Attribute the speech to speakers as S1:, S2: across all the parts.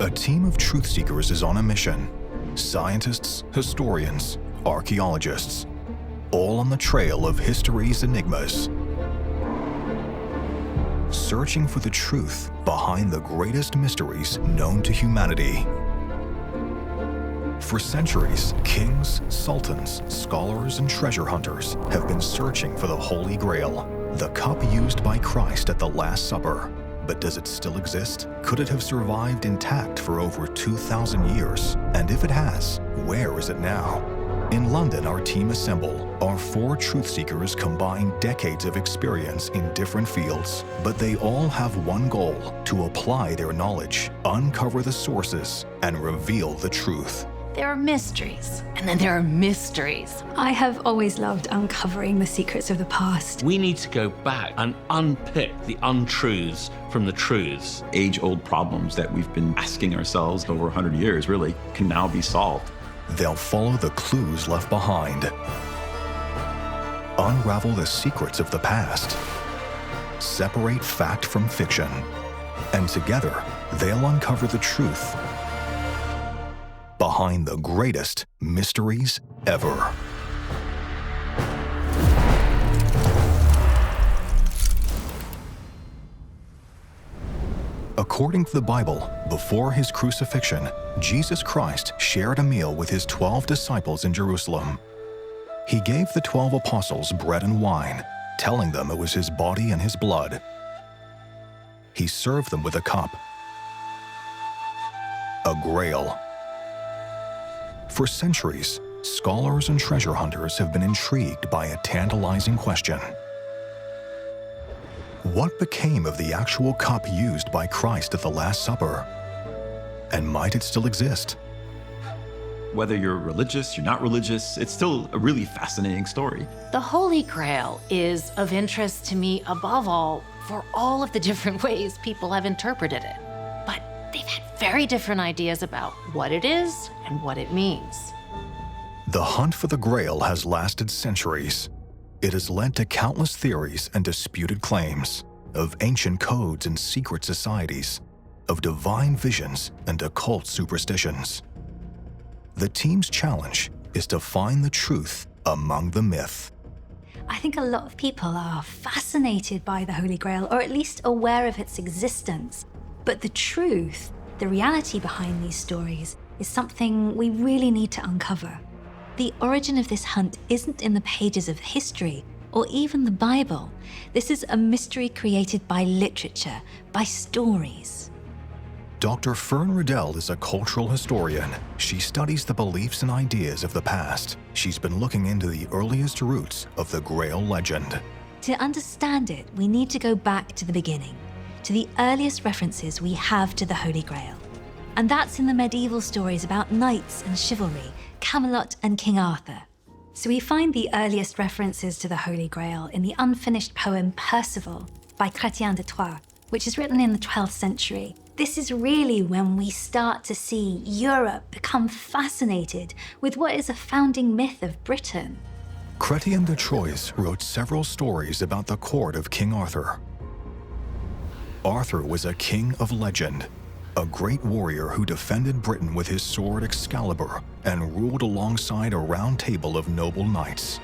S1: A team of truth-seekers is on a mission. Scientists, historians, archaeologists, all on the trail of history's enigmas. Searching for the truth behind the greatest mysteries known to humanity. For centuries, kings, sultans, scholars, and treasure hunters have been searching for the Holy Grail, the cup used by Christ at the Last Supper. But does it still exist? Could it have survived intact for over 2,000 years? And if it has, where is it now? In London, our team assemble. Our 4 truth seekers combine decades of experience in different fields, but they all have one goal: to apply their knowledge, uncover the sources, and reveal the truth.
S2: There are mysteries, and then there are mysteries.
S3: I have always loved uncovering the secrets of the past.
S4: We need to go back and unpick the untruths from the truths.
S5: Age-old problems that we've been asking ourselves over 100 years, really, can now be solved.
S1: They'll follow the clues left behind, unravel the secrets of the past, separate fact from fiction, and together, they'll uncover the truth behind the greatest mysteries ever. According to the Bible, before his crucifixion, Jesus Christ shared a meal with his 12 disciples in Jerusalem. He gave the 12 apostles bread and wine, telling them it was his body and his blood. He served them with a cup, a grail. For centuries, scholars and treasure hunters have been intrigued by a tantalizing question. What became of the actual cup used by Christ at the Last Supper? And might it still exist?
S5: Whether you're religious, you're not religious, it's still a really fascinating story.
S2: The Holy Grail is of interest to me above all for all of the different ways people have interpreted it. But they've had very different ideas about what it is and what it means.
S1: The hunt for the Grail has lasted centuries. It has led to countless theories and disputed claims of ancient codes and secret societies, of divine visions and occult superstitions. The team's challenge is to find the truth among the myth.
S3: I think a lot of people are fascinated by the Holy Grail, or at least aware of its existence. But the truth, the reality behind these stories, is something we really need to uncover. The origin of this hunt isn't in the pages of history or even the Bible. This is a mystery created by literature, by stories.
S1: Dr. Fern Riddell is a cultural historian. She studies the beliefs and ideas of the past. She's been looking into the earliest roots of the Grail legend.
S3: To understand it, we need to go back to the beginning, to the earliest references we have to the Holy Grail. And that's in the medieval stories about knights and chivalry, Camelot and King Arthur. So we find the earliest references to the Holy Grail in the unfinished poem Percival by Chrétien de Troyes, which is written in the 12th century. This is really when we start to see Europe become fascinated with what is a founding myth of Britain.
S1: Chrétien de Troyes wrote several stories about the court of King Arthur. Arthur was a king of legend, a great warrior who defended Britain with his sword Excalibur and ruled alongside a round table of noble knights.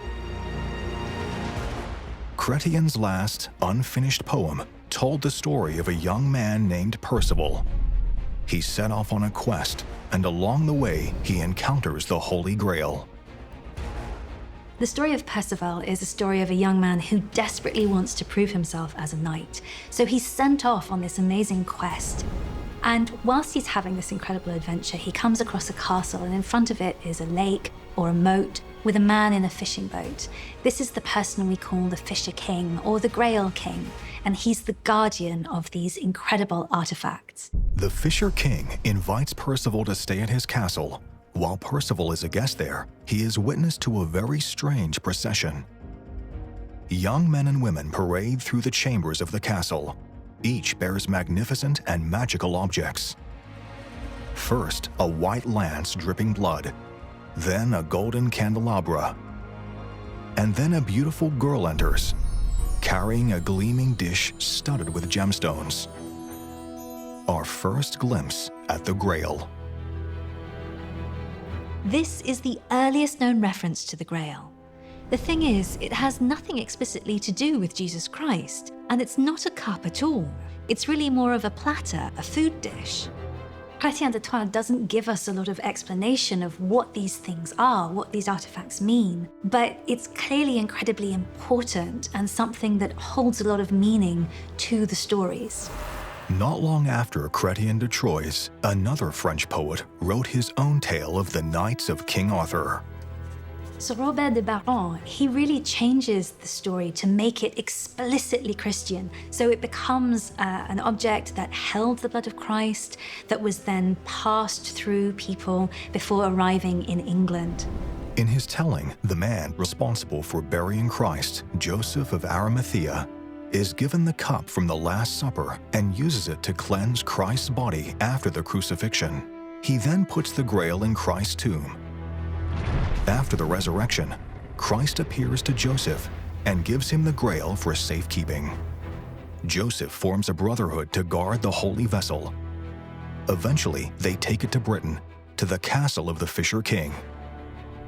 S1: Chrétien's last, unfinished poem told the story of a young man named Percival. He set off on a quest, and along the way, he encounters the Holy Grail.
S3: The story of Percival is a story of a young man who desperately wants to prove himself as a knight. So he's sent off on this amazing quest. And whilst he's having this incredible adventure, he comes across a castle, and in front of it is a lake or a moat with a man in a fishing boat. This is the person we call the Fisher King or the Grail King, and he's the guardian of these incredible artifacts.
S1: The Fisher King invites Percival to stay at his castle. While Percival is a guest there, he is witness to a very strange procession. Young men and women parade through the chambers of the castle. Each bears magnificent and magical objects. First, a white lance dripping blood, then a golden candelabra, and then a beautiful girl enters, carrying a gleaming dish studded with gemstones. our first glimpse at the Grail.
S3: This is the earliest known reference to the Grail. The thing is, it has nothing explicitly to do with Jesus Christ, and it's not a cup at all. It's really more of a platter, a food dish. Chrétien de Troyes doesn't give us a lot of explanation of what these things are, what these artifacts mean, but it's clearly incredibly important and something that holds a lot of meaning to the stories.
S1: Not long after Chrétien de Troyes, another French poet wrote his own tale of the Knights of King Arthur.
S3: So Robert de Baron, he really changes the story to make it explicitly Christian. So it becomes an object that held the blood of Christ, that was then passed through people before arriving in England.
S1: In his telling, the man responsible for burying Christ, Joseph of Arimathea, is given the cup from the Last Supper and uses it to cleanse Christ's body after the crucifixion. He then puts the Grail in Christ's tomb. After the resurrection, Christ appears to Joseph and gives him the Grail for safekeeping. Joseph forms a brotherhood to guard the holy vessel. Eventually, they take it to Britain, to the castle of the Fisher King.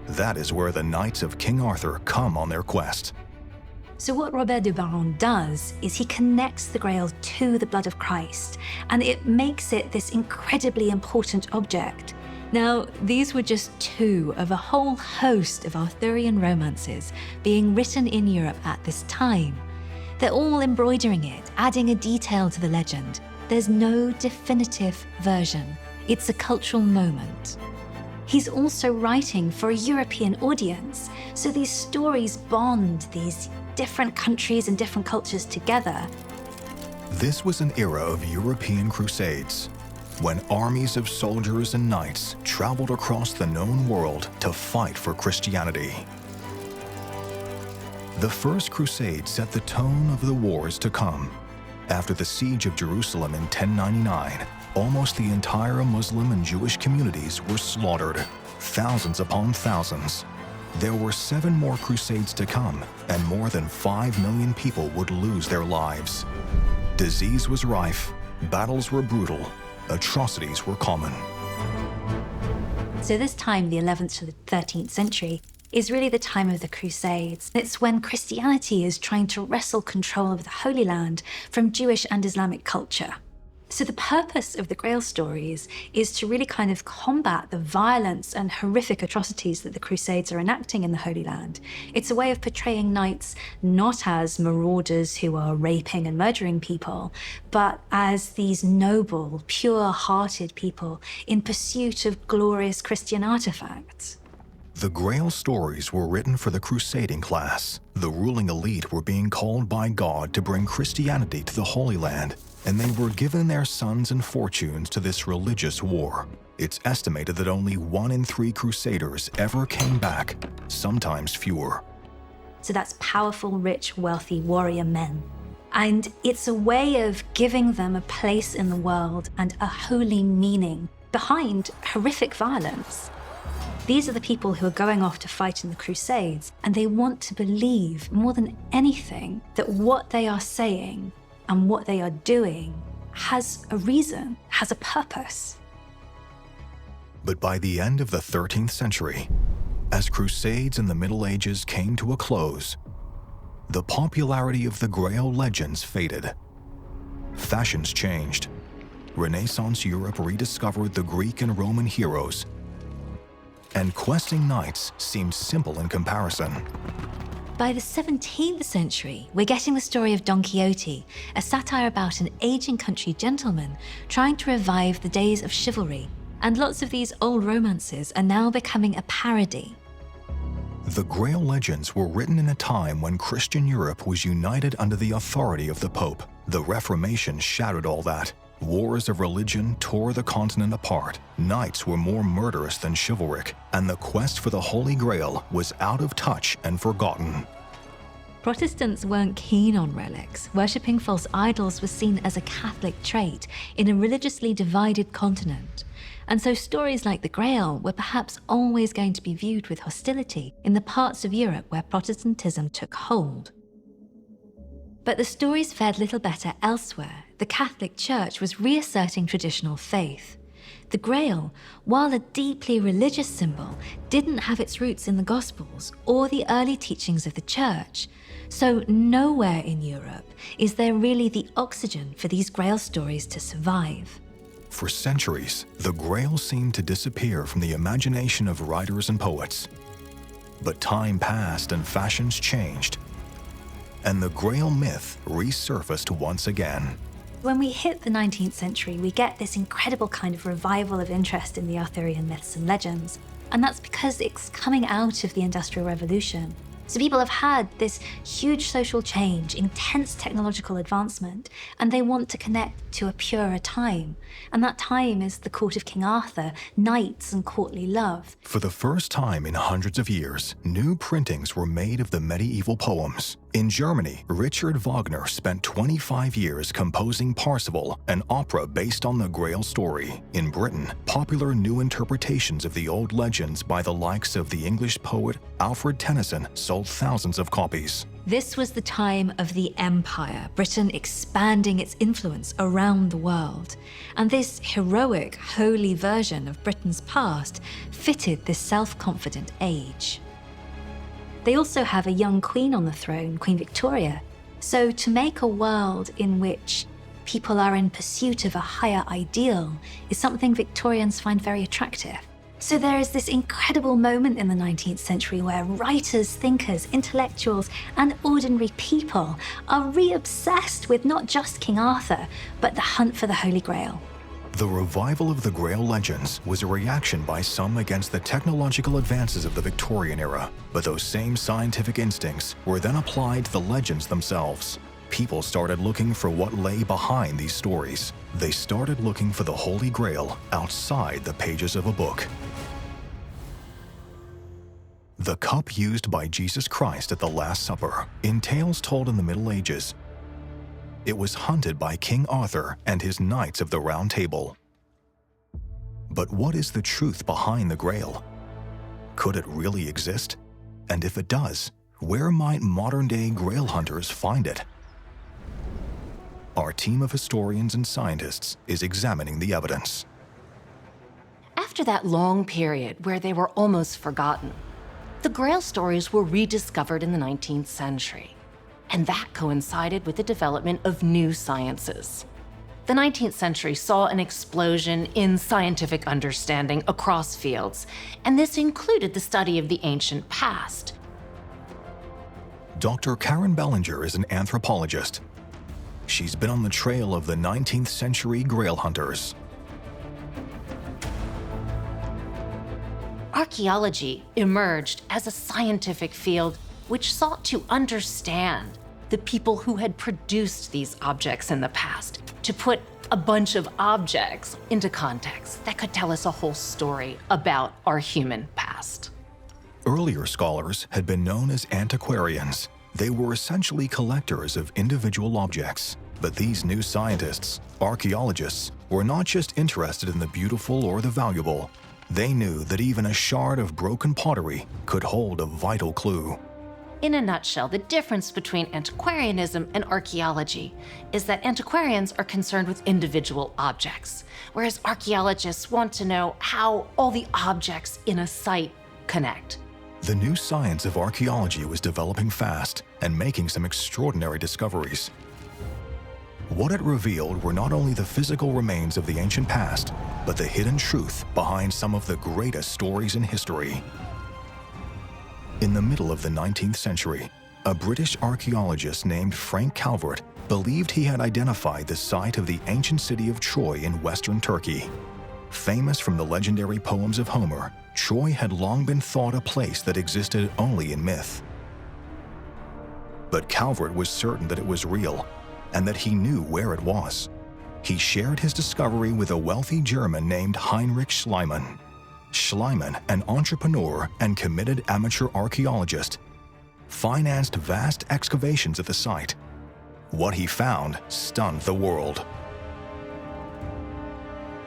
S1: That is where the Knights of King Arthur come on their quest.
S3: So what Robert de Baron does is he connects the Grail to the blood of Christ, and it makes it this incredibly important object. Now, these were just two of a whole host of Arthurian romances being written in Europe at this time. They're all embroidering it, adding a detail to the legend. There's no definitive version. It's a cultural moment. He's also writing for a European audience, so these stories bond these different countries and different cultures together.
S1: This was an era of European crusades, when armies of soldiers and knights traveled across the known world to fight for Christianity. The First Crusade set the tone of the wars to come. After the siege of Jerusalem in 1099, almost the entire Muslim and Jewish communities were slaughtered, thousands upon thousands. There were 7 more crusades to come, and more than 5 million people would lose their lives. Disease was rife, battles were brutal, atrocities were common.
S3: So this time, the 11th to the 13th century, is really the time of the Crusades. It's when Christianity is trying to wrestle control of the Holy Land from Jewish and Islamic culture. So the purpose of the Grail stories is to really kind of combat the violence and horrific atrocities that the Crusades are enacting in the Holy Land. It's a way of portraying knights not as marauders who are raping and murdering people, but as these noble, pure-hearted people in pursuit of glorious Christian artifacts.
S1: The Grail stories were written for the crusading class. The ruling elite were being called by God to bring Christianity to the Holy Land, and they were given their sons and fortunes to this religious war. It's estimated that only 1 in 3 crusaders ever came back, sometimes fewer.
S3: So that's powerful, rich, wealthy warrior men. And it's a way of giving them a place in the world and a holy meaning behind horrific violence. These are the people who are going off to fight in the Crusades, and they want to believe more than anything that what they are saying and what they are doing has a reason, has a purpose.
S1: But by the end of the 13th century, as crusades in the Middle Ages came to a close, the popularity of the Grail legends faded. Fashions changed. Renaissance Europe rediscovered the Greek and Roman heroes, and questing knights seemed simple in comparison.
S3: By the 17th century, we're getting the story of Don Quixote, a satire about an aging country gentleman trying to revive the days of chivalry. And lots of these old romances are now becoming a parody.
S1: The Grail legends were written in a time when Christian Europe was united under the authority of the Pope. The Reformation shattered all that. Wars of religion tore the continent apart. Knights were more murderous than chivalric, and the quest for the Holy Grail was out of touch and forgotten.
S3: Protestants weren't keen on relics. Worshipping false idols was seen as a Catholic trait in a religiously divided continent. And so stories like the Grail were perhaps always going to be viewed with hostility in the parts of Europe where Protestantism took hold. But the stories fared little better elsewhere. the Catholic Church was reasserting traditional faith. The Grail, while a deeply religious symbol, didn't have its roots in the Gospels or the early teachings of the Church. So nowhere in Europe is there really the oxygen for these Grail stories to survive.
S1: For centuries, the Grail seemed to disappear from the imagination of writers and poets. But time passed and fashions changed, and the Grail myth resurfaced once again.
S3: When we hit the 19th century, we get this incredible kind of revival of interest in the Arthurian myths and legends, and that's because it's coming out of the Industrial Revolution. So people have had this huge social change, intense technological advancement, and they want to connect to a purer time. And that time is the court of King Arthur, knights and courtly love.
S1: For the first time in hundreds of years, new printings were made of the medieval poems. In Germany, Richard Wagner spent 25 years composing Parsifal, an opera based on the Grail story. In Britain, popular new interpretations of the old legends by the likes of the English poet Alfred Tennyson sold thousands of copies.
S3: This was the time of the Empire, Britain expanding its influence around the world. And this heroic, holy version of Britain's past fitted this self-confident age. They also have a young queen on the throne, Queen Victoria. So to make a world in which people are in pursuit of a higher ideal is something Victorians find very attractive. So there is this incredible moment in the 19th century where writers, thinkers, intellectuals, and ordinary people are re-obsessed with not just King Arthur, but the hunt for the Holy Grail.
S1: The revival of the Grail legends was a reaction by some against the technological advances of the Victorian era, but those same scientific instincts were then applied to the legends themselves. People started looking for what lay behind these stories. They started looking for the Holy Grail outside the pages of a book. The cup used by Jesus Christ at the Last Supper, in tales told in the Middle Ages, it was hunted by King Arthur and his Knights of the Round Table. But what is the truth behind the Grail? Could it really exist? And if it does, where might modern-day Grail hunters find it? Our team of historians and scientists is examining the evidence.
S2: After that long period where they were almost forgotten, the Grail stories were rediscovered in the 19th century. And that coincided with the development of new sciences. The 19th century saw an explosion in scientific understanding across fields, and this included the study of the ancient past.
S1: Dr. Karen Bellinger is an anthropologist. She's been on the trail of the 19th century Grail hunters.
S2: Archaeology emerged as a scientific field which sought to understand the people who had produced these objects in the past, to put a bunch of objects into context that could tell us a whole story about our human past.
S1: Earlier scholars had been known as antiquarians. They were essentially collectors of individual objects. But these new scientists, archaeologists, were not just interested in the beautiful or the valuable. They knew that even a shard of broken pottery could hold a vital clue.
S2: In a nutshell, the difference between antiquarianism and archaeology is that antiquarians are concerned with individual objects, whereas archaeologists want to know how all the objects in a site connect.
S1: The new science of archaeology was developing fast and making some extraordinary discoveries. What it revealed were not only the physical remains of the ancient past, but the hidden truth behind some of the greatest stories in history. In the middle of the 19th century, a British archaeologist named Frank Calvert believed he had identified the site of the ancient city of Troy in western Turkey. Famous from the legendary poems of Homer, Troy had long been thought a place that existed only in myth. But Calvert was certain that it was real, and that he knew where it was. He shared his discovery with a wealthy German named Heinrich Schliemann. Schliemann, an entrepreneur and committed amateur archaeologist, financed vast excavations at the site. What he found stunned the world.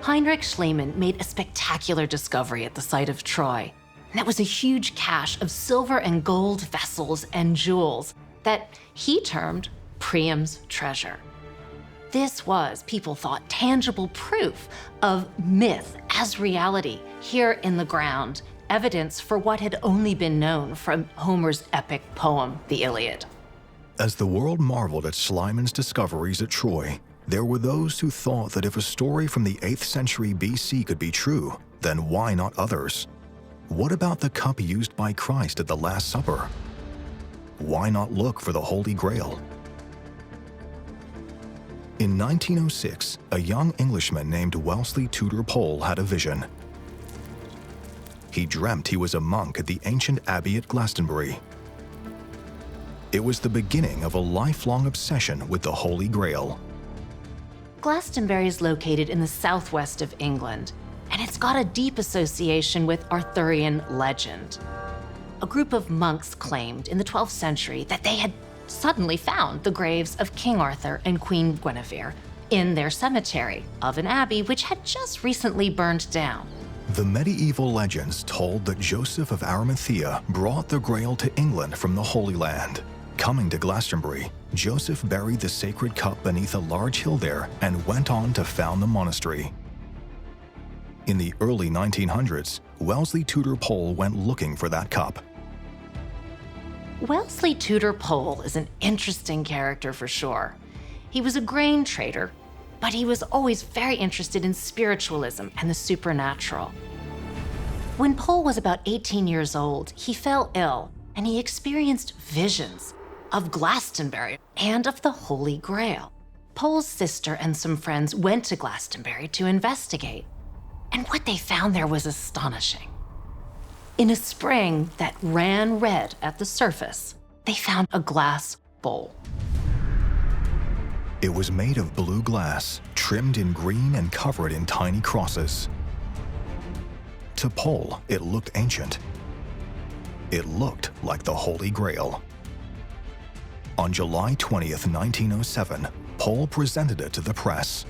S2: Heinrich Schliemann made a spectacular discovery at the site of Troy. And that was a huge cache of silver and gold vessels and jewels that he termed Priam's treasure. This was, people thought, tangible proof of myth as reality here in the ground, evidence for what had only been known from Homer's epic poem, the Iliad.
S1: As the world marveled at Schliemann's discoveries at Troy, there were those who thought that if a story from the 8th century BC could be true, then why not others? What about the cup used by Christ at the Last Supper? Why not look for the Holy Grail? In 1906, a young Englishman named Wellesley Tudor Pole had a vision. He dreamt he was a monk at the ancient abbey at Glastonbury. It was the beginning of a lifelong obsession with the Holy Grail.
S2: Glastonbury is located in the southwest of England, and it's got a deep association with Arthurian legend. A group of monks claimed in the 12th century that they had suddenly found the graves of King Arthur and Queen Guinevere in their cemetery of an abbey which had just recently burned down.
S1: The medieval legends told that Joseph of Arimathea brought the Grail to England from the Holy Land. Coming to Glastonbury, Joseph buried the sacred cup beneath a large hill there and went on to found the monastery. In the early 1900s, Wellesley Tudor Pole went looking for that cup.
S2: Wellesley Tudor Pole is an interesting character for sure. He was a grain trader, but he was always very interested in spiritualism and the supernatural. When Pole was about 18 years old, he fell ill and he experienced visions of Glastonbury and of the Holy Grail. Pole's sister and some friends went to Glastonbury to investigate, and what they found there was astonishing. In a spring that ran red at the surface, they found a glass bowl.
S1: It was made of blue glass, trimmed in green and covered in tiny crosses. To Pole, it looked ancient. It looked like the Holy Grail. On July 20th, 1907, Pole presented it to the press.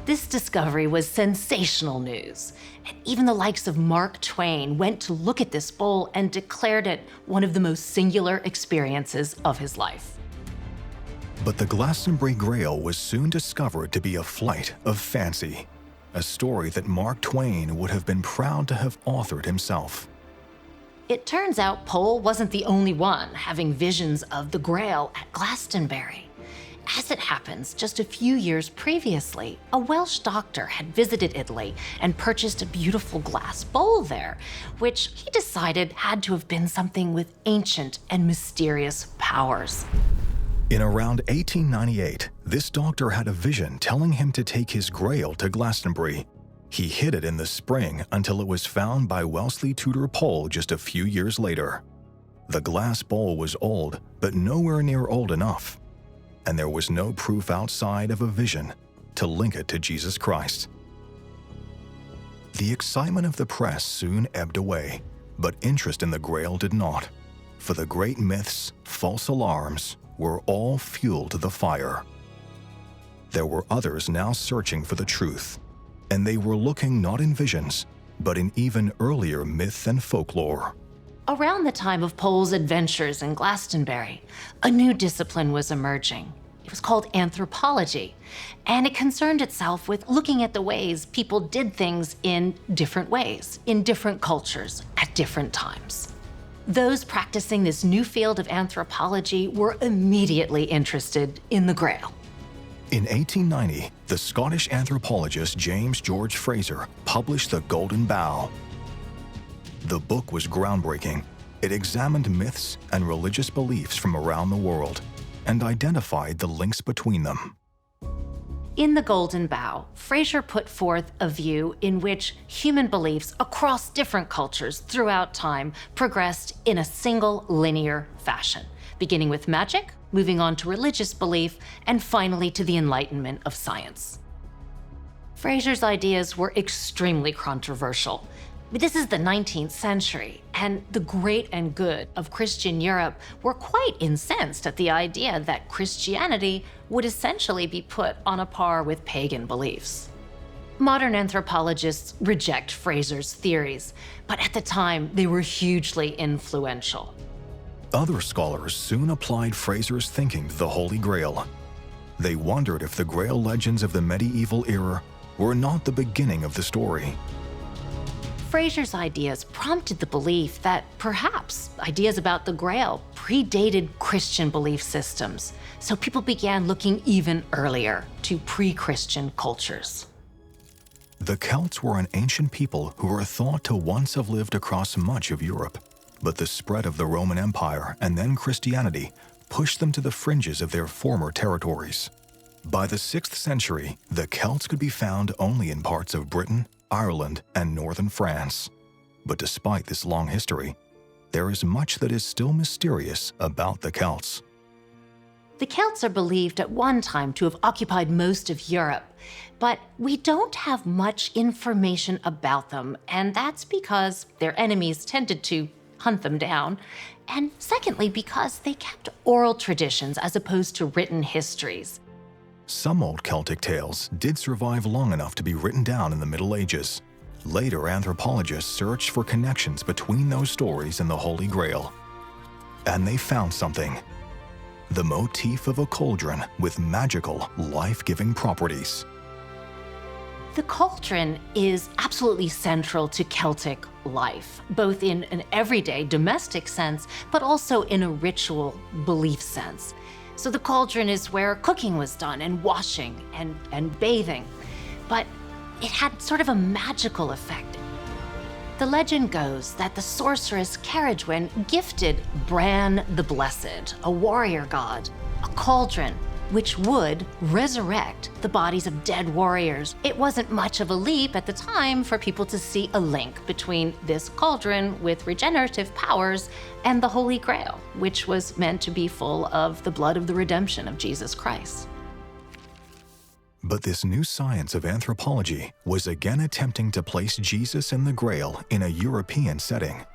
S2: This discovery was sensational news, and even the likes of Mark Twain went to look at this bowl and declared it one of the most singular experiences of his life.
S1: But the Glastonbury Grail was soon discovered to be a flight of fancy, a story that Mark Twain would have been proud to have authored himself.
S2: It turns out Pole wasn't the only one having visions of the Grail at Glastonbury. As it happens, just a few years previously, a Welsh doctor had visited Italy and purchased a beautiful glass bowl there, which he decided had to have been something with ancient and mysterious powers.
S1: In around 1898, this doctor had a vision telling him to take his Grail to Glastonbury. He hid it in the spring until it was found by Wellesley Tudor Pole just a few years later. The glass bowl was old, but nowhere near old enough. And there was no proof outside of a vision to link it to Jesus Christ. The excitement of the press soon ebbed away, but interest in the Grail did not, for the great myths, false alarms, were all fuel to the fire. There were others now searching for the truth, and they were looking not in visions, but in even earlier myth and folklore.
S2: Around the time of Pole's adventures in Glastonbury, a new discipline was emerging. It was called anthropology, and it concerned itself with looking at the ways people did things in different ways, in different cultures, at different times. Those practicing this new field of anthropology were immediately interested in the Grail.
S1: In 1890, the Scottish anthropologist James George Fraser published The Golden Bough. The book was groundbreaking. It examined myths and religious beliefs from around the world and identified the links between them.
S2: In The Golden Bough, Fraser put forth a view in which human beliefs across different cultures throughout time progressed in a single linear fashion, beginning with magic, moving on to religious belief, and finally to the enlightenment of science. Fraser's ideas were extremely controversial. This is the 19th century, and the great and good of Christian Europe were quite incensed at the idea that Christianity would essentially be put on a par with pagan beliefs. Modern anthropologists reject Fraser's theories, but at the time they were hugely influential.
S1: Other scholars soon applied Fraser's thinking to the Holy Grail. They wondered if the Grail legends of the medieval era were not the beginning of the story.
S2: Fraser's ideas prompted the belief that perhaps ideas about the Grail predated Christian belief systems, so people began looking even earlier to pre-Christian cultures.
S1: The Celts were an ancient people who were thought to once have lived across much of Europe, but the spread of the Roman Empire and then Christianity pushed them to the fringes of their former territories. By the 6th century, the Celts could be found only in parts of Britain, Ireland, and northern France. But despite this long history, there is much that is still mysterious about the Celts.
S2: The Celts are believed at one time to have occupied most of Europe, but we don't have much information about them, and that's because their enemies tended to hunt them down, and secondly, because they kept oral traditions as opposed to written histories.
S1: Some old Celtic tales did survive long enough to be written down in the Middle Ages. Later, anthropologists searched for connections between those stories and the Holy Grail. And they found something. The motif of a cauldron with magical, life-giving properties.
S2: The cauldron is absolutely central to Celtic life, both in an everyday domestic sense, but also in a ritual belief sense. So the cauldron is where cooking was done and washing and bathing, but it had sort of a magical effect. The legend goes that the sorceress Carriagwin gifted Bran the Blessed, a warrior god, a cauldron which would resurrect the bodies of dead warriors. It wasn't much of a leap at the time for people to see a link between this cauldron with regenerative powers and the Holy Grail, which was meant to be full of the blood of the redemption of Jesus Christ.
S1: But this new science of anthropology was again attempting to place Jesus and the Grail in a European setting.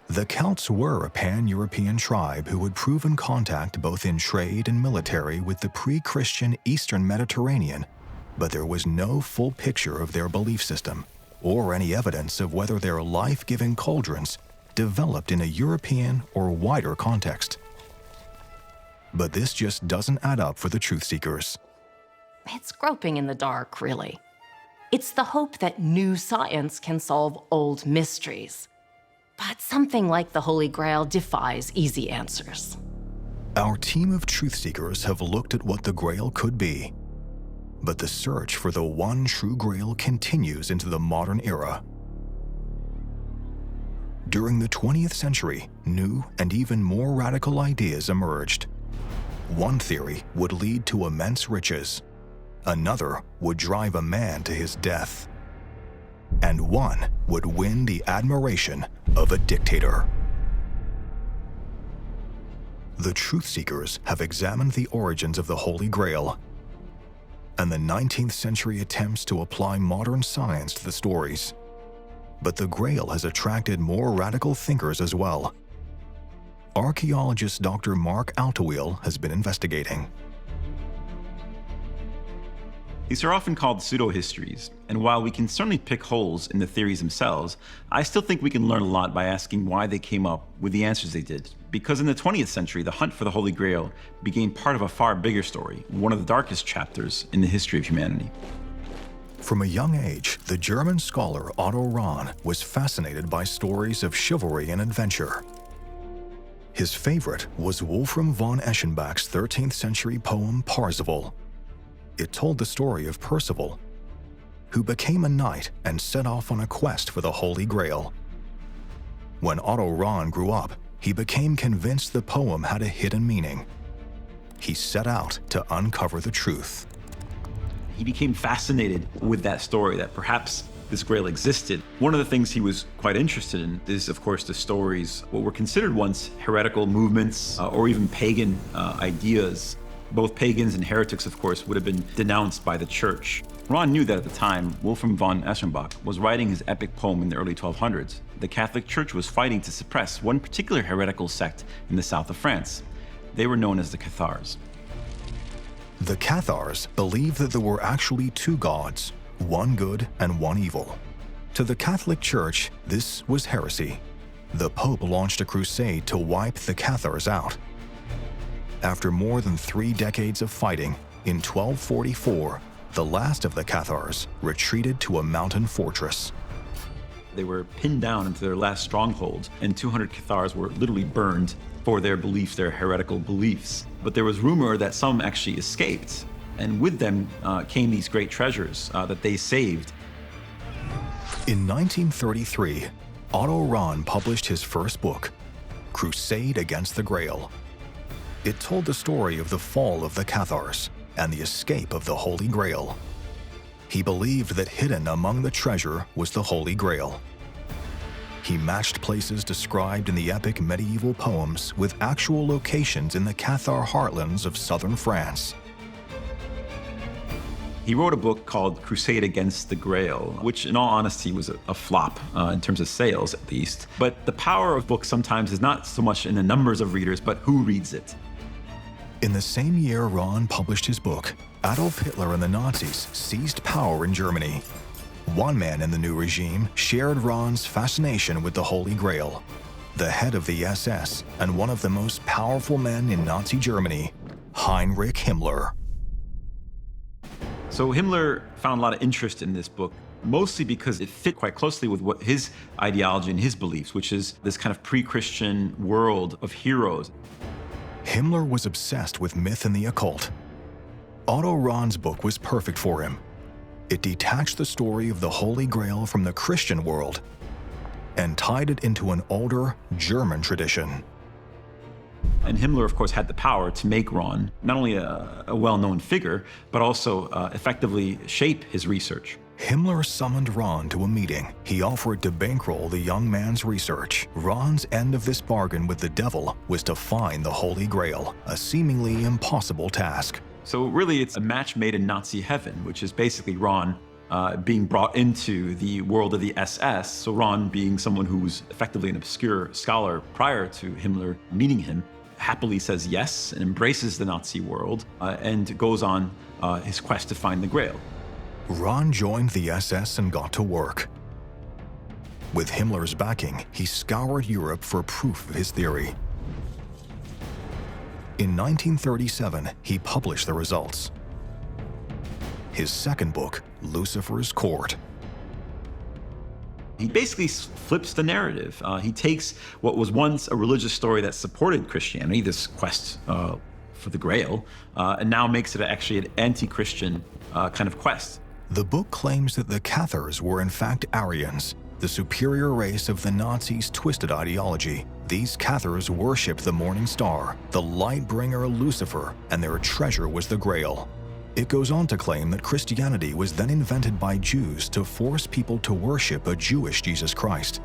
S1: The Celts were a pan-European tribe who had proven contact both in trade and military with the pre-Christian Eastern Mediterranean, but there was no full picture of their belief system or any evidence of whether their life-giving cauldrons developed in a European or wider context. But this just doesn't add up for the Truthseekers.
S2: It's groping in the dark, really. It's the hope that new science can solve old mysteries. But something like the Holy Grail defies easy answers.
S1: Our team of Truthseekers have looked at what the Grail could be, but the search for the one true Grail continues into the modern era. During the 20th century, new and even more radical ideas emerged. One theory would lead to immense riches. Another would drive a man to his death. And one would win the admiration of a dictator. The Truthseekers have examined the origins of the Holy Grail and the 19th century attempts to apply modern science to the stories. But the Grail has attracted more radical thinkers as well. Archaeologist Dr. Mark Altaweel has been investigating.
S5: These are often called pseudo-histories, and while we can certainly pick holes in the theories themselves, I still think we can learn a lot by asking why they came up with the answers they did. Because in the 20th century, the hunt for the Holy Grail became part of a far bigger story, one of the darkest chapters in the history of humanity.
S1: From a young age, the German scholar Otto Rahn was fascinated by stories of chivalry and adventure. His favorite was Wolfram von Eschenbach's 13th century poem Parzival. It told the story of Percival, who became a knight and set off on a quest for the Holy Grail. When Otto Rahn grew up, he became convinced the poem had a hidden meaning. He set out to uncover the truth.
S5: He became fascinated with that story, that perhaps this Grail existed. One of the things he was quite interested in is, of course, the stories, what were considered once heretical movements or even pagan ideas. Both pagans and heretics, of course, would have been denounced by the church. Rahn knew that at the time, Wolfram von Eschenbach was writing his epic poem in the early 1200s. The Catholic Church was fighting to suppress one particular heretical sect in the south of France. They were known as the Cathars.
S1: The Cathars believed that there were actually two gods, one good and one evil. To the Catholic Church, this was heresy. The Pope launched a crusade to wipe the Cathars out. After more than 3 decades of fighting, in 1244, the last of the Cathars retreated to a mountain fortress.
S5: They were pinned down into their last stronghold, and 200 Cathars were literally burned for their beliefs, their heretical beliefs. But there was rumor that some actually escaped, and with them came these great treasures that they saved.
S1: In 1933, Otto Rahn published his first book, Crusade Against the Grail. It told the story of the fall of the Cathars and the escape of the Holy Grail. He believed that hidden among the treasure was the Holy Grail. He matched places described in the epic medieval poems with actual locations in the Cathar heartlands of southern France.
S5: He wrote a book called Crusade Against the Grail, which in all honesty was a flop in terms of sales at least. But the power of books sometimes is not so much in the numbers of readers, but who reads it.
S1: In the same year Rahn published his book, Adolf Hitler and the Nazis seized power in Germany. One man in the new regime shared Rahn's fascination with the Holy Grail. The head of the SS and one of the most powerful men in Nazi Germany, Heinrich Himmler.
S5: So Himmler found a lot of interest in this book, mostly because it fit quite closely with what his ideology and his beliefs, which is this kind of pre-Christian world of heroes.
S1: Himmler was obsessed with myth and the occult. Otto Rahn's book was perfect for him. It detached the story of the Holy Grail from the Christian world and tied it into an older German tradition.
S5: And Himmler, of course, had the power to make Rahn not only a well-known figure, but also effectively shape his research.
S1: Himmler summoned Rahn to a meeting. He offered to bankroll the young man's research. Rahn's end of this bargain with the devil was to find the Holy Grail, a seemingly impossible task.
S5: So really, it's a match made in Nazi heaven, which is basically Rahn being brought into the world of the SS. So Rahn, being someone who was effectively an obscure scholar prior to Himmler meeting him, happily says yes and embraces the Nazi world and goes on his quest to find the Grail.
S1: Rahn joined the SS and got to work. With Himmler's backing, he scoured Europe for proof of his theory. In 1937, he published the results. His second book, Lucifer's Court.
S5: He basically flips the narrative. He takes what was once a religious story that supported Christianity, this quest for the Grail, and now makes it actually an anti-Christian kind of quest.
S1: The book claims that the Cathars were in fact Aryans, the superior race of the Nazis' twisted ideology. These Cathars worshipped the morning star, the light bringer Lucifer, and their treasure was the Grail. It goes on to claim that Christianity was then invented by Jews to force people to worship a Jewish Jesus Christ.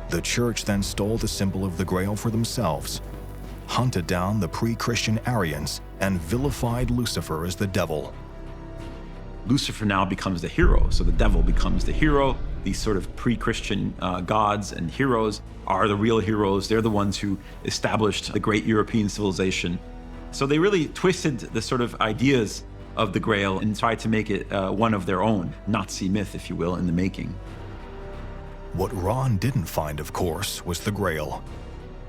S1: The church then stole the symbol of the Grail for themselves, hunted down the pre-Christian Aryans, and vilified Lucifer as the devil.
S5: Lucifer now becomes the hero, so the devil becomes the hero. These sort of pre-Christian gods and heroes are the real heroes. They're the ones who established the great European civilization. So they really twisted the sort of ideas of the Grail and tried to make it one of their own, Nazi myth, if you will, in the making.
S1: What Rahn didn't find, of course, was the Grail.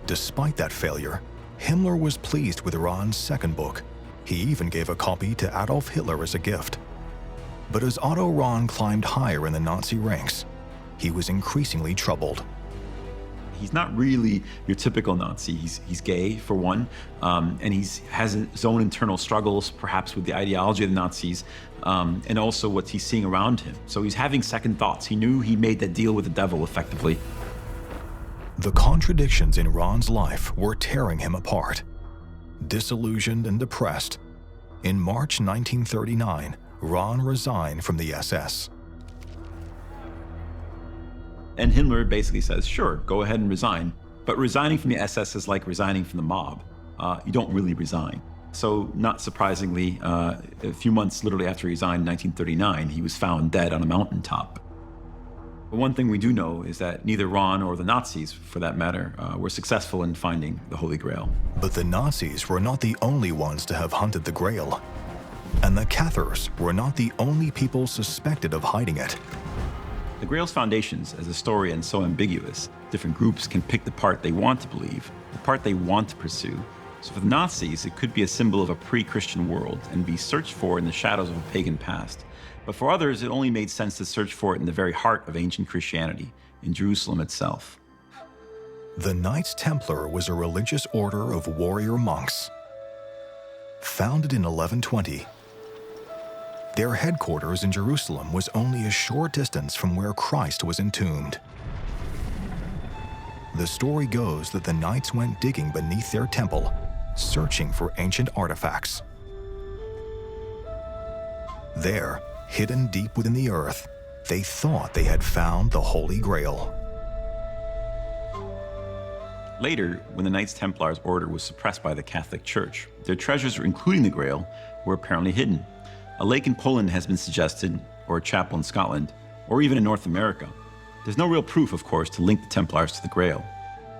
S1: Despite that failure, Himmler was pleased with Rahn's second book. He even gave a copy to Adolf Hitler as a gift. But as Otto Rahn climbed higher in the Nazi ranks, he was increasingly troubled.
S5: He's not really your typical Nazi. He's gay, for one, and he has his own internal struggles, perhaps with the ideology of the Nazis, and also what he's seeing around him. So he's having second thoughts. He knew he made that deal with the devil, effectively.
S1: The contradictions in Rahn's life were tearing him apart. Disillusioned and depressed, in March 1939, Rahn resigned from the SS.
S5: And Himmler basically says, sure, go ahead and resign. But resigning from the SS is like resigning from the mob. You don't really resign. So not surprisingly, a few months literally after he resigned in 1939, he was found dead on a mountaintop. But one thing we do know is that neither Rahn or the Nazis, for that matter, were successful in finding the Holy Grail.
S1: But the Nazis were not the only ones to have hunted the Grail. And the Cathars were not the only people suspected of hiding it.
S5: The Grail's foundations as a story is so ambiguous. Different groups can pick the part they want to believe, the part they want to pursue. So for the Nazis, it could be a symbol of a pre-Christian world and be searched for in the shadows of a pagan past. But for others, it only made sense to search for it in the very heart of ancient Christianity, in Jerusalem itself.
S1: The Knights Templar was a religious order of warrior monks. Founded in 1120, their headquarters in Jerusalem was only a short distance from where Christ was entombed. The story goes that the knights went digging beneath their temple, searching for ancient artifacts. There, hidden deep within the earth, they thought they had found the Holy Grail.
S5: Later, when the Knights Templars' order was suppressed by the Catholic Church, their treasures, including the Grail, were apparently hidden. A lake in Poland has been suggested, or a chapel in Scotland, or even in North America. There's no real proof, of course, to link the Templars to the Grail.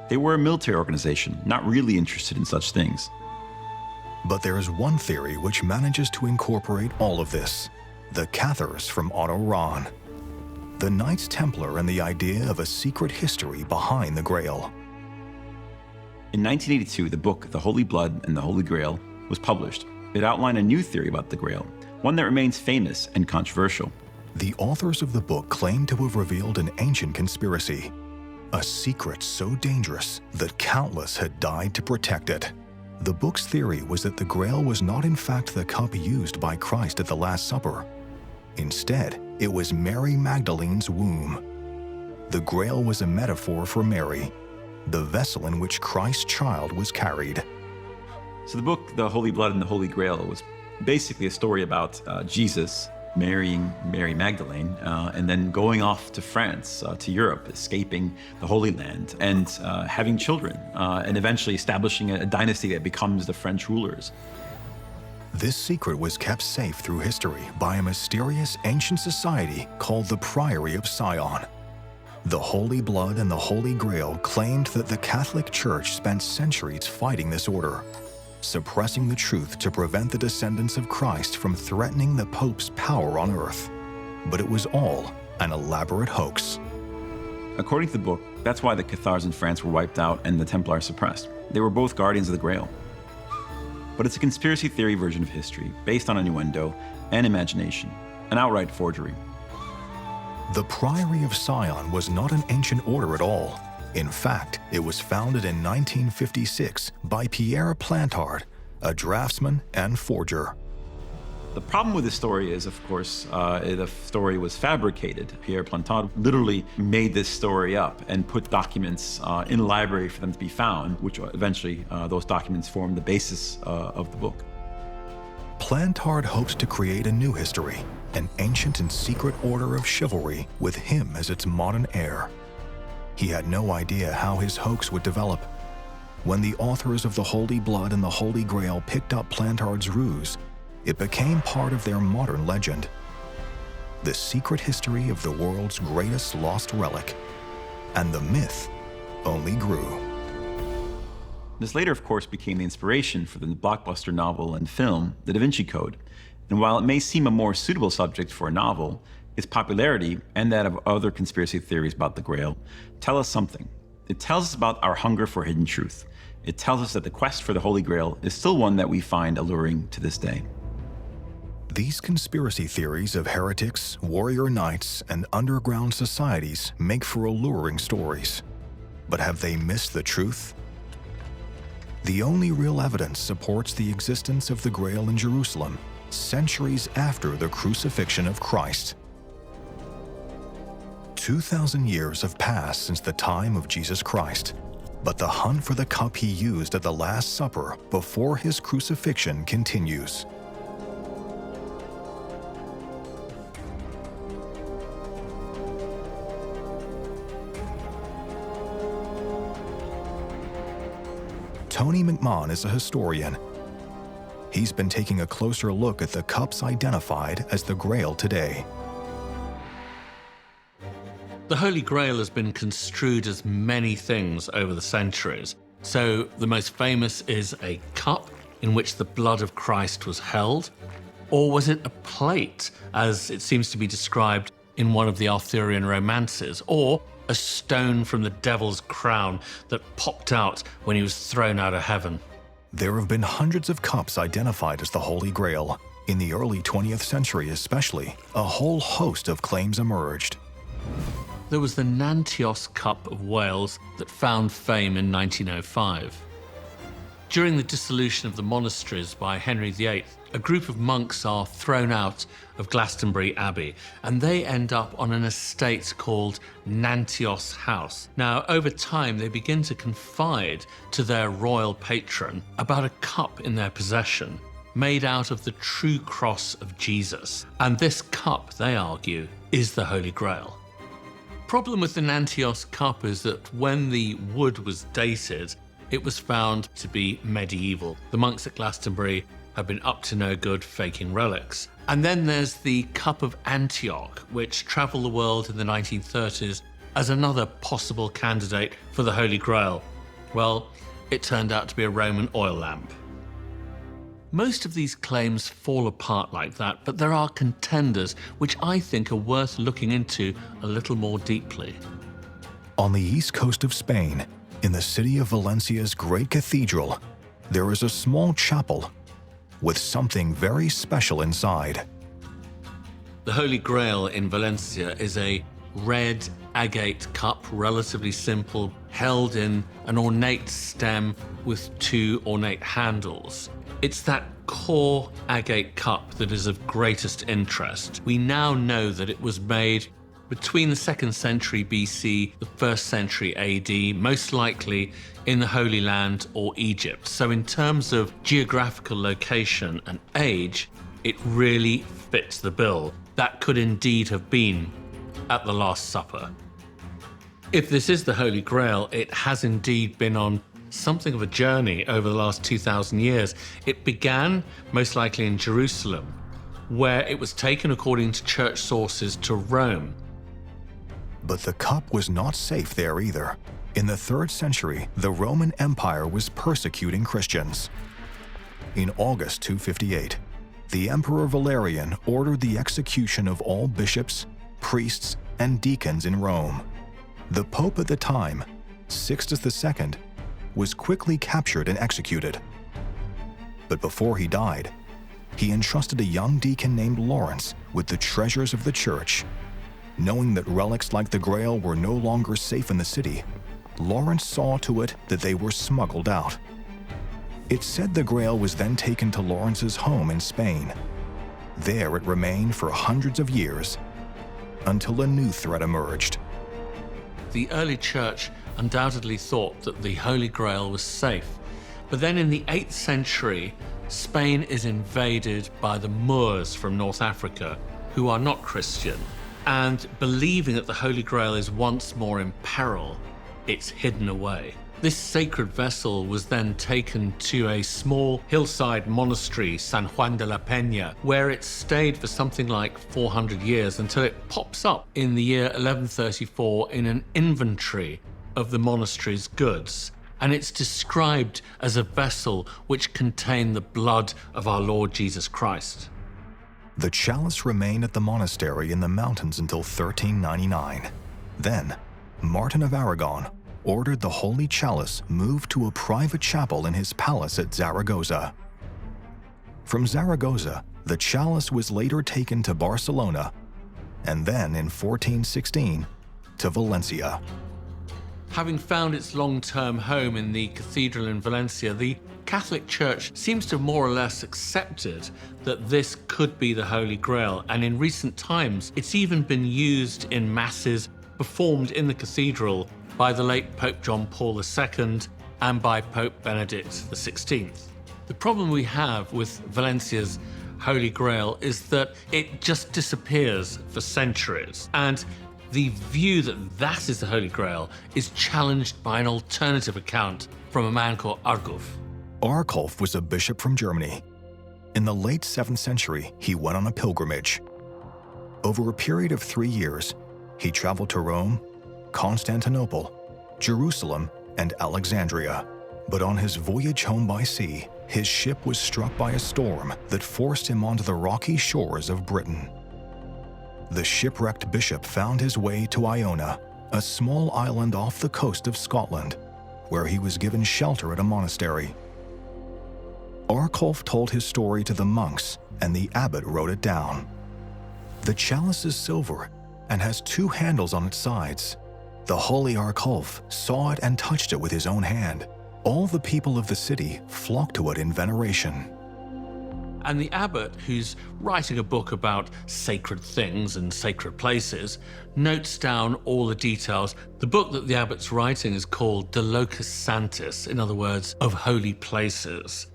S5: They were a military organization, not really interested in such things.
S1: But there is one theory which manages to incorporate all of this: the Cathars from Otto Rahn. The Knights Templar and the idea of a secret history behind the Grail.
S5: In 1982, the book The Holy Blood and the Holy Grail was published. It outlined a new theory about the Grail, one that remains famous and controversial.
S1: The authors of the book claim to have revealed an ancient conspiracy, a secret so dangerous that countless had died to protect it. The book's theory was that the Grail was not in fact the cup used by Christ at the Last Supper. Instead, it was Mary Magdalene's womb. The Grail was a metaphor for Mary, the vessel in which Christ's child was carried.
S5: So the book The Holy Blood and the Holy Grail was basically a story about Jesus marrying Mary Magdalene and then going off to France, to Europe, escaping the Holy Land, and having children, and eventually establishing a dynasty that becomes the French rulers.
S1: This secret was kept safe through history by a mysterious ancient society called the Priory of Sion. The Holy Blood and the Holy Grail claimed that the Catholic Church spent centuries fighting this order, suppressing the truth to prevent the descendants of Christ from threatening the Pope's power on earth. But it was all an elaborate hoax.
S5: According to the book, that's why the Cathars in France were wiped out and the Templars suppressed. They were both guardians of the Grail. But it's a conspiracy theory version of history, based on innuendo and imagination, an outright forgery.
S1: The Priory of Sion was not an ancient order at all. In fact, it was founded in 1956 by Pierre Plantard, a draftsman and forger.
S5: The problem with this story is, of course, the story was fabricated. Pierre Plantard literally made this story up and put documents in the library for them to be found, which eventually those documents formed the basis of the book.
S1: Plantard hoped to create a new history, an ancient and secret order of chivalry with him as its modern heir. He had no idea how his hoax would develop. When the authors of the Holy Blood and the Holy Grail picked up Plantard's ruse, it became part of their modern legend. The secret history of the world's greatest lost relic. And the myth only grew.
S5: This later, of course, became the inspiration for the blockbuster novel and film, The Da Vinci Code. And while it may seem a more suitable subject for a novel, its popularity, and that of other conspiracy theories about the Grail, tell us something. It tells us about our hunger for hidden truth. It tells us that the quest for the Holy Grail is still one that we find alluring to this day.
S1: These conspiracy theories of heretics, warrior knights, and underground societies make for alluring stories. But have they missed the truth? The only real evidence supports the existence of the Grail in Jerusalem, centuries after the crucifixion of Christ. 2,000 years have passed since the time of Jesus Christ, but the hunt for the cup he used at the Last Supper before his crucifixion continues. Tony McMahon is a historian. He's been taking a closer look at the cups identified as the Grail today.
S4: The Holy Grail has been construed as many things over the centuries. So the most famous is a cup in which the blood of Christ was held. Or was it a plate, as it seems to be described in one of the Arthurian romances? Or a stone from the devil's crown that popped out when he was thrown out of heaven?
S1: There have been hundreds of cups identified as the Holy Grail. In the early 20th century especially, a whole host of claims emerged.
S4: There was the Nantios Cup of Wales that found fame in 1905. During the dissolution of the monasteries by Henry VIII, a group of monks are thrown out of Glastonbury Abbey, and they end up on an estate called Nantios House. Now, over time, they begin to confide to their royal patron about a cup in their possession, made out of the true cross of Jesus. And this cup, they argue, is the Holy Grail. Problem with the Nantios cup is that when the wood was dated, it was found to be medieval. The monks at Glastonbury have been up to no good faking relics. And then there's the Cup of Antioch, which traveled the world in the 1930s as another possible candidate for the Holy Grail. Well, it turned out to be a Roman oil lamp. Most of these claims fall apart like that, but there are contenders which I think are worth looking into a little more deeply.
S1: On the east coast of Spain, in the city of Valencia's great cathedral, there is a small chapel with something very special inside.
S4: The Holy Grail in Valencia is a red agate cup, relatively simple, held in an ornate stem with two ornate handles. It's that core agate cup that is of greatest interest. We now know that it was made between the 2nd century BC, the 1st century AD, most likely in the Holy Land or Egypt. So in terms of geographical location and age, it really fits the bill. That could indeed have been at the Last Supper. If this is the Holy Grail, it has indeed been on something of a journey over the last 2,000 years. It began most likely in Jerusalem, where it was taken, according to church sources, to Rome.
S1: But the cup was not safe there either. In the 3rd century, the Roman Empire was persecuting Christians. In August 258, the Emperor Valerian ordered the execution of all bishops, priests, and deacons in Rome. The Pope at the time, Sixtus II, was quickly captured and executed. But before he died, he entrusted a young deacon named Lawrence with the treasures of the church. Knowing that relics like the Grail were no longer safe in the city, Lawrence saw to it that they were smuggled out. It's said the Grail was then taken to Lawrence's home in Spain. There it remained for hundreds of years, until a new threat emerged.
S4: The early church undoubtedly thought that the Holy Grail was safe. But then in the 8th century, Spain is invaded by the Moors from North Africa, who are not Christian. And believing that the Holy Grail is once more in peril, it's hidden away. This sacred vessel was then taken to a small hillside monastery, San Juan de la Peña, where it stayed for something like 400 years until it pops up in the year 1134 in an inventory of the monastery's goods. And it's described as a vessel which contained the blood of our Lord Jesus Christ.
S1: The chalice remained at the monastery in the mountains until 1399. Then, Martin of Aragon ordered the holy chalice moved to a private chapel in his palace at Zaragoza. From Zaragoza, the chalice was later taken to Barcelona, and then in 1416 to Valencia.
S4: Having found its long-term home in the cathedral in Valencia, the Catholic Church seems to have more or less accepted that this could be the Holy Grail, and in recent times it's even been used in masses performed in the cathedral by the late Pope John Paul II and by Pope Benedict XVI. The problem we have with Valencia's Holy Grail is that it just disappears for centuries, and the view that that is the Holy Grail is challenged by an alternative account from a man called Argulf.
S1: Arculf was a bishop from Germany. In the late 7th century, he went on a pilgrimage. Over a period of 3 years, he traveled to Rome, Constantinople, Jerusalem, and Alexandria. But on his voyage home by sea, his ship was struck by a storm that forced him onto the rocky shores of Britain. The shipwrecked bishop found his way to Iona, a small island off the coast of Scotland, where he was given shelter at a monastery. Arculf told his story to the monks, and the abbot wrote it down. The chalice is silver and has 2 handles on its sides. The holy Arculf saw it and touched it with his own hand. All the people of the city flocked to it in veneration.
S4: And the abbot, who's writing a book about sacred things and sacred places, notes down all the details. The book that the abbot's writing is called De Locus Sanctis, in other words, of holy places.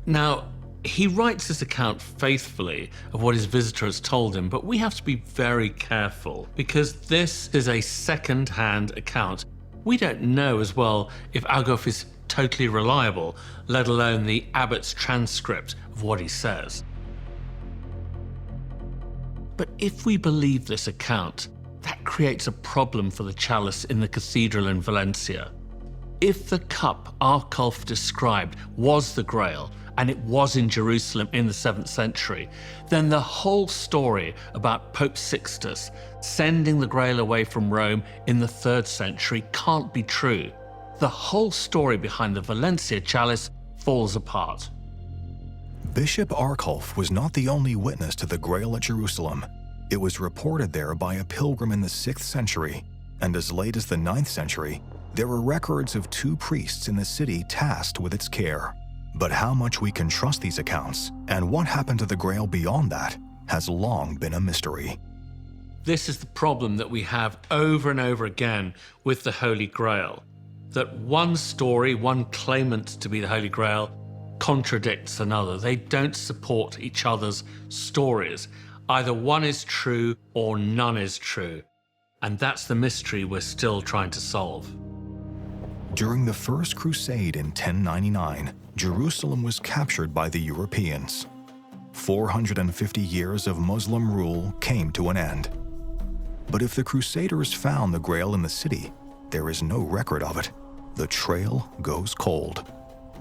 S4: Now, he writes this account faithfully of what his visitor has told him, but we have to be very careful because this is a second-hand account. We don't know as well if Arculf is totally reliable, let alone the abbot's transcript of what he says. But if we believe this account, that creates a problem for the chalice in the cathedral in Valencia. If the cup Arculf described was the Grail, and it was in Jerusalem in the 7th century, then the whole story about Pope Sixtus sending the Grail away from Rome in the 3rd century can't be true. The whole story behind the Valencia chalice falls apart.
S1: Bishop Arculf was not the only witness to the Grail at Jerusalem. It was reported there by a pilgrim in the 6th century, and as late as the 9th century, there were records of 2 priests in the city tasked with its care. But how much we can trust these accounts, and what happened to the Grail beyond that, has long been a mystery.
S4: This is the problem that we have over and over again with the Holy Grail, that one story, one claimant to be the Holy Grail, contradicts another. They don't support each other's stories. Either one is true or none is true. And that's the mystery we're still trying to solve.
S1: During the First Crusade in 1099, Jerusalem was captured by the Europeans. 450 years of Muslim rule came to an end. But if the Crusaders found the Grail in the city, there is no record of it. The trail goes cold.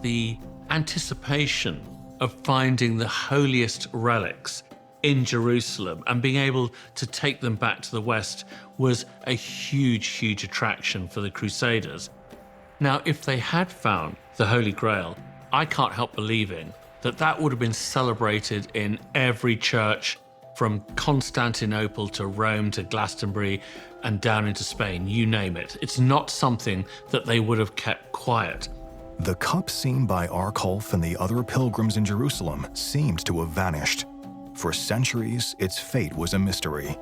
S4: The anticipation of finding the holiest relics in Jerusalem and being able to take them back to the West was a huge, huge attraction for the Crusaders. Now, if they had found the Holy Grail, I can't help believing that that would have been celebrated in every church from Constantinople to Rome to Glastonbury and down into Spain, you name it. It's not something that they would have kept quiet.
S1: The cup seen by Arculf and the other pilgrims in Jerusalem seemed to have vanished. For centuries, its fate was a mystery.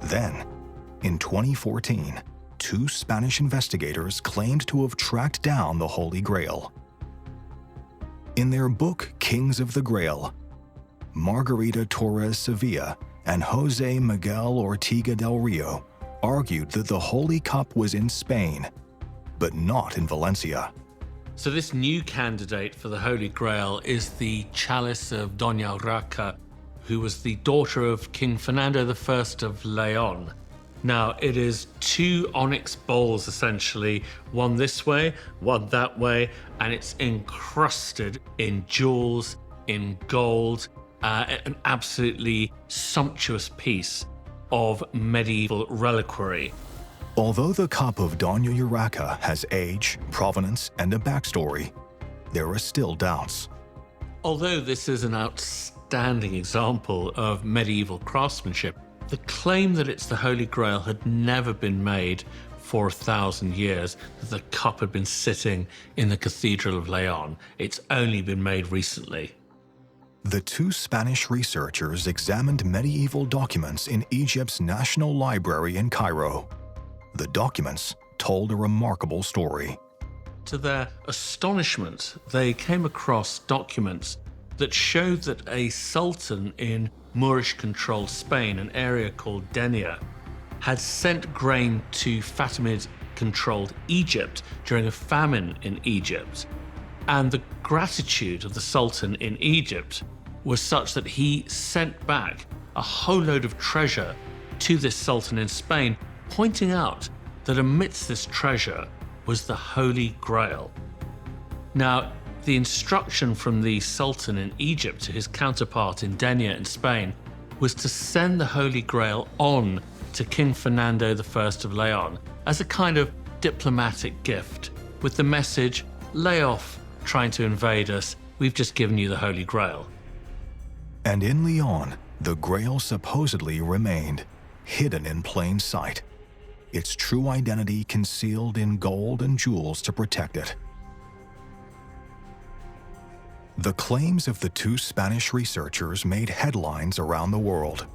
S1: Then, in 2014, 2 Spanish investigators claimed to have tracked down the Holy Grail. In their book, Kings of the Grail, Margarita Torres Sevilla and Jose Miguel Ortega del Rio argued that the Holy Cup was in Spain, but not in Valencia.
S4: So this new candidate for the Holy Grail is the chalice of Doña Urraca, who was the daughter of King Fernando I of Leon. Now, it is 2 onyx bowls, essentially, one this way, one that way, and it's encrusted in jewels, in gold, an absolutely sumptuous piece of medieval reliquary.
S1: Although the cup of Doña Urraca has age, provenance, and a backstory, there are still doubts.
S4: Although this is an outstanding example of medieval craftsmanship, the claim that it's the Holy Grail had never been made for 1,000 years, that the cup had been sitting in the Cathedral of Leon. It's only been made recently.
S1: The 2 Spanish researchers examined medieval documents in Egypt's National Library in Cairo. The documents told a remarkable story.
S4: To their astonishment, they came across documents that showed that a sultan in Moorish-controlled Spain, an area called Denia, had sent grain to Fatimid-controlled Egypt during a famine in Egypt. And the gratitude of the sultan in Egypt was such that he sent back a whole load of treasure to this sultan in Spain, pointing out that amidst this treasure was the Holy Grail. Now, the instruction from the Sultan in Egypt to his counterpart in Denia in Spain was to send the Holy Grail on to King Fernando I of Leon as a kind of diplomatic gift. with the message, lay off trying to invade us, we've just given you the Holy Grail.
S1: And in Lyon, the Grail supposedly remained, hidden in plain sight, its true identity concealed in gold and jewels to protect it. The claims of the two Spanish researchers made headlines around the world.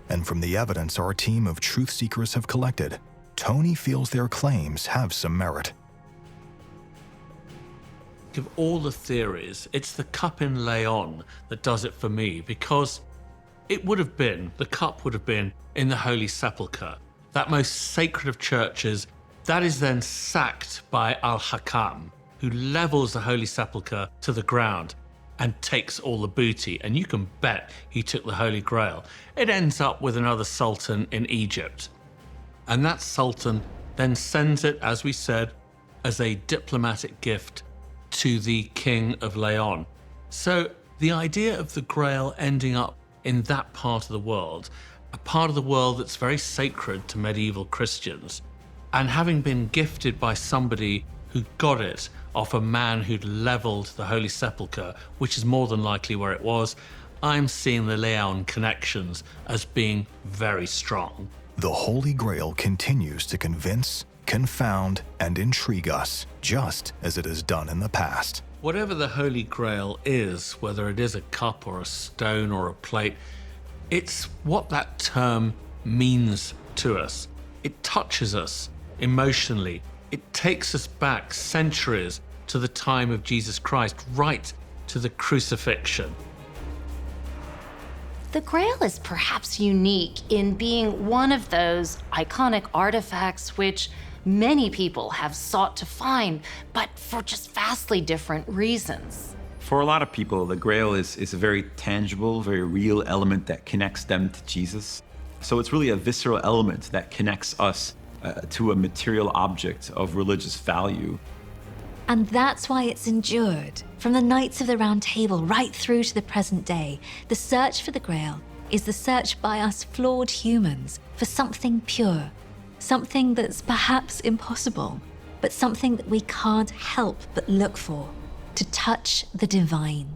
S1: And from the evidence our team of Truthseekers have collected, Tony feels their claims have some merit.
S4: Of all the theories, it's the cup in Leon that does it for me, because the cup would have been in the Holy Sepulchre, that most sacred of churches, that is then sacked by Al-Hakam, who levels the Holy Sepulchre to the ground and takes all the booty, and you can bet he took the Holy Grail. It ends up with another sultan in Egypt. And that sultan then sends it, as we said, as a diplomatic gift to the King of Leon. So the idea of the Grail ending up in that part of the world, a part of the world that's very sacred to medieval Christians, and having been gifted by somebody who got it off a man who'd leveled the Holy Sepulchre, which is more than likely where it was, I'm seeing the Leon connections as being very strong.
S1: The Holy Grail continues to convince, confound, and intrigue us, just as it has done in the past.
S4: Whatever the Holy Grail is, whether it is a cup or a stone or a plate, it's what that term means to us. It touches us emotionally. It takes us back centuries to the time of Jesus Christ, right to the crucifixion.
S2: The Grail is perhaps unique in being one of those iconic artifacts which many people have sought to find, but for just vastly different reasons.
S5: For a lot of people, the Grail is a very tangible, very real element that connects them to Jesus. So it's really a visceral element that connects us to a material object of religious value.
S3: And that's why it's endured. From the Knights of the Round Table right through to the present day, the search for the Grail is the search by us flawed humans for something pure, something that's perhaps impossible, but something that we can't help but look for, to touch the divine.